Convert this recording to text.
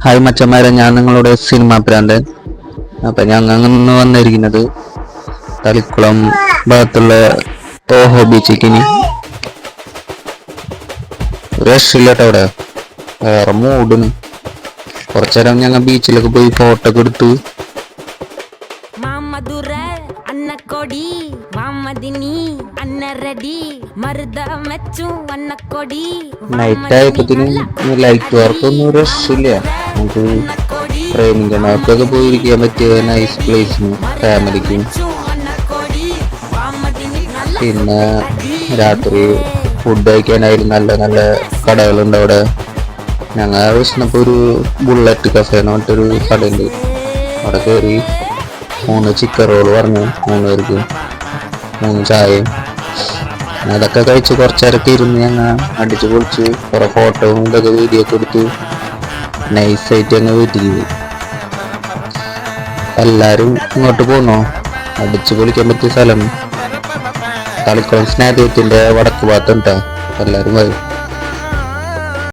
Hi മച്ചന്മാരെ, ഞാൻ നിങ്ങളുടെ സിനിമാ പ്രാന്തൻ. അപ്പം ഞങ്ങൾ ഇന്ന് വന്നിരിക്കുന്നത് തളിക്കുളം ഭാഗത്തുള്ള ഓഹോ ബീച്ചിക്കിനി രക്ഷയില്ലട്ടോ. അവിടെ വേറെ മൂടിന് കുറച്ചേരം ഞങ്ങൾ ബീച്ചിലൊക്കെ പോയി ഫോട്ടോ ഒക്കെ എടുത്തു. നൈറ്റ് ആയപ്പോഴത്തേനും ലൈറ്റ് വർക്കൊന്നും രക്ഷയില്ല. നമുക്ക് പ്രേമിക്കന്മാർക്കൊക്കെ പോയിരിക്കാൻ പറ്റിയ നൈസ് പ്ലേസിന് ഫാമിലിക്കും. പിന്നെ രാത്രി ഫുഡ് കഴിക്കാനായാലും നല്ല നല്ല കടകളുണ്ട് അവിടെ. ഞങ്ങൾ വിശന്നപ്പോൾ ഒരു ബുള്ളറ്റ് കഫേ എന്ന് പറഞ്ഞിട്ടൊരു കടയുണ്ട്. അവിടെ കയറി 3 ചിക്കൻ റോള് പറഞ്ഞു, 3 പേർക്ക് 3 ചായയും. അതൊക്കെ കഴിച്ച് കുറച്ചേരൊക്കെ ഇരുന്ന് ഞങ്ങൾ അടിച്ച് പൊളിച്ച് കുറെ ഫോട്ടോയും ഇതൊക്കെ വീഡിയോ ഒക്കെ എടുത്ത് നൈസായിട്ട് ഞങ്ങൾ വീട്ടിൽ പോയി. എല്ലാവരും ഇങ്ങോട്ട് പോന്നോ? അടിച്ച് പൊളിക്കാൻ പറ്റിയ സ്ഥലം തളിക്കുളം സ്നാദ്യത്തിൻ്റെ വടക്ക് ഭാഗത്തുണ്ടാ. എല്ലാവരും വരും.